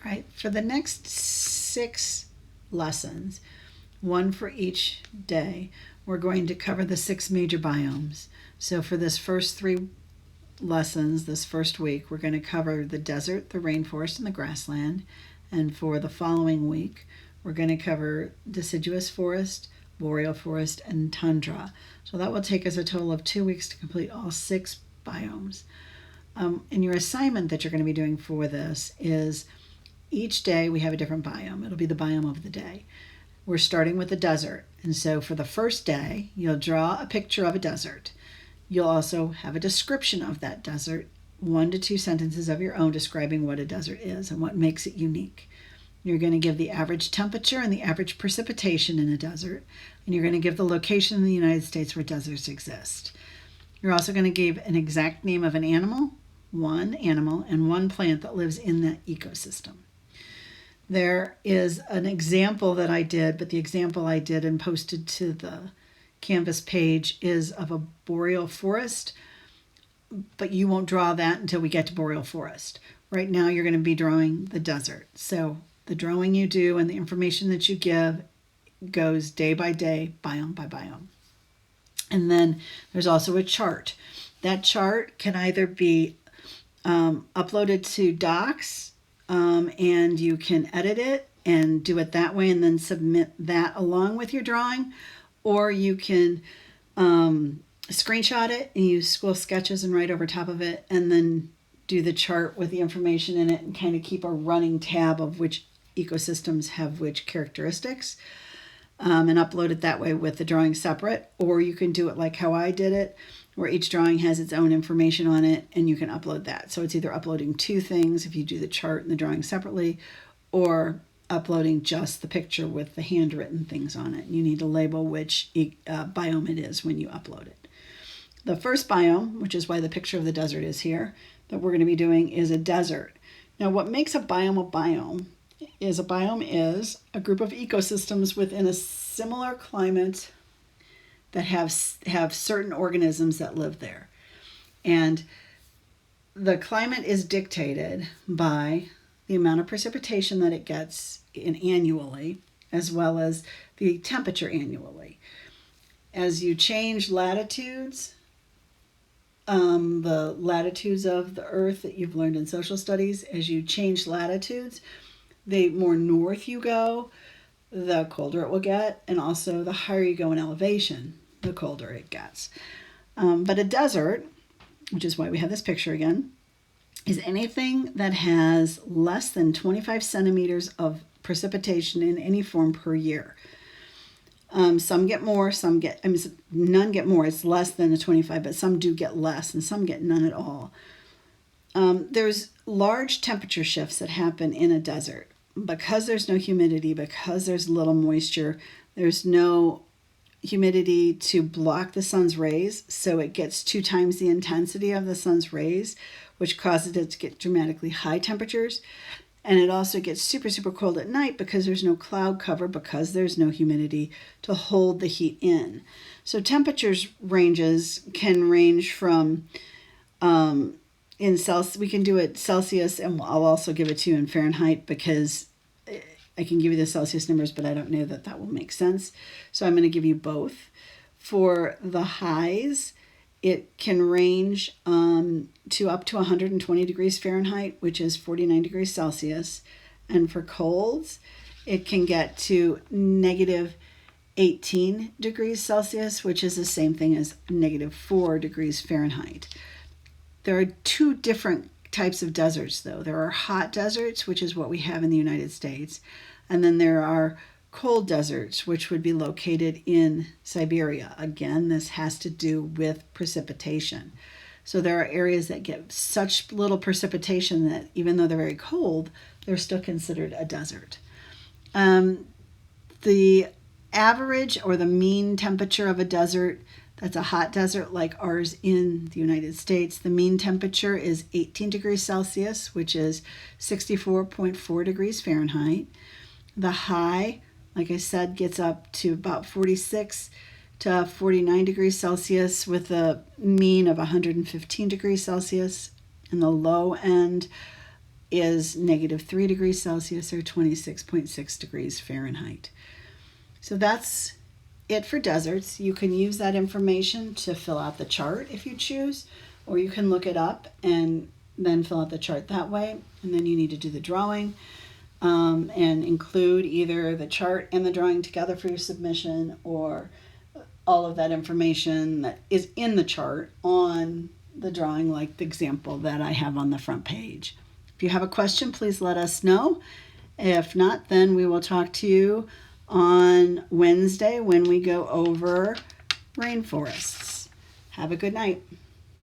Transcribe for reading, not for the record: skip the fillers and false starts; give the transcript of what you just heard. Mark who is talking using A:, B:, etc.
A: right? For the next 6 lessons, one for each day, we're going to cover the 6 major biomes. So for this first 3 lessons, this first week, we're going to cover the desert, the rainforest, and the grassland. And for the following week, we're going to cover deciduous forest, boreal forest, and tundra. So that will take us a total of 2 weeks to complete all 6 biomes. And your assignment that you're going to be doing for this is each day we have a different biome. It'll be the biome of the day. We're starting with the desert. And so for the first day, you'll draw a picture of a desert. You'll also have a description of that desert, 1 to 2 sentences of your own describing what a desert is and what makes it unique. You're going to give the average temperature and the average precipitation in a desert, and you're going to give the location in the United States where deserts exist. You're also going to give an exact name of an animal, and one plant that lives in that ecosystem. There is an example that I did, but the example I did and posted to the Canvas page is of a boreal forest, but you won't draw that until we get to boreal forest. Right now you're going to be drawing the desert. So the drawing you do and the information that you give goes day by day, biome by biome. And then there's also a chart. That chart can either be uploaded to Docs, and you can edit it and do it that way and then submit that along with your drawing, or you can screenshot it and use School Sketches and write over top of it, and then do the chart with the information in it and kind of keep a running tab of which ecosystems have which characteristics, and upload it that way with the drawing separate. Or you can do it like how I did it, where each drawing has its own information on it and you can upload that. So it's either uploading 2 things if you do the chart and the drawing separately, or uploading just the picture with the handwritten things on it. You need to label which biome it is when you upload it. The first biome, which is why the picture of the desert is here, that we're going to be doing is a desert. Now, what makes a biome is a group of ecosystems within a similar climate that have certain organisms that live there. And the climate is dictated by the amount of precipitation that it gets annually, as well as the temperature annually. As you change latitudes, the latitudes of the Earth that you've learned in social studies, as you change latitudes, the more north you go, the colder it will get, and also the higher you go in elevation, the colder it gets. But a desert, which is why we have this picture again, is anything that has less than 25 centimeters of precipitation in any form per year. Some get more, none get more. It's less than the 25, but some do get less, and some get none at all. There's large temperature shifts that happen in a desert. Because there's no humidity, because there's little moisture, there's no humidity to block the sun's rays, so it gets 2 times the intensity of the sun's rays, which causes it to get dramatically high temperatures. And it also gets super, super cold at night because there's no cloud cover, because there's no humidity to hold the heat in. So temperatures can range from, in Celsius, we can do it Celsius, and I'll also give it to you in Fahrenheit because I can give you the Celsius numbers, but I don't know that will make sense. So I'm going to give you both. For the highs, it can range to up to 120 degrees Fahrenheit, which is 49 degrees Celsius. And for colds, it can get to negative 18 degrees Celsius, which is the same thing as negative 4 degrees Fahrenheit. There are 2 different types of deserts, though. There are hot deserts, which is what we have in the United States, and then there are cold deserts, which would be located in Siberia. Again, this has to do with precipitation. So there are areas that get such little precipitation that even though they're very cold, they're still considered a desert. The average or the mean temperature of a desert, that's a hot desert like ours in the United States, the mean temperature is 18 degrees Celsius, which is 64.4 degrees Fahrenheit. The high, like I said, gets up to about 46 to 49 degrees Celsius with a mean of 115 degrees Celsius. And the low end is -3 degrees Celsius or 26.6 degrees Fahrenheit. So that's it for deserts. You can use that information to fill out the chart if you choose, or you can look it up and then fill out the chart that way. And then you need to do the drawing and include either the chart and the drawing together for your submission, or all of that information that is in the chart on the drawing, like the example that I have on the front page. If you have a question, please let us know. If not, then we will talk to you on Wednesday when we go over rainforests. Have a good night.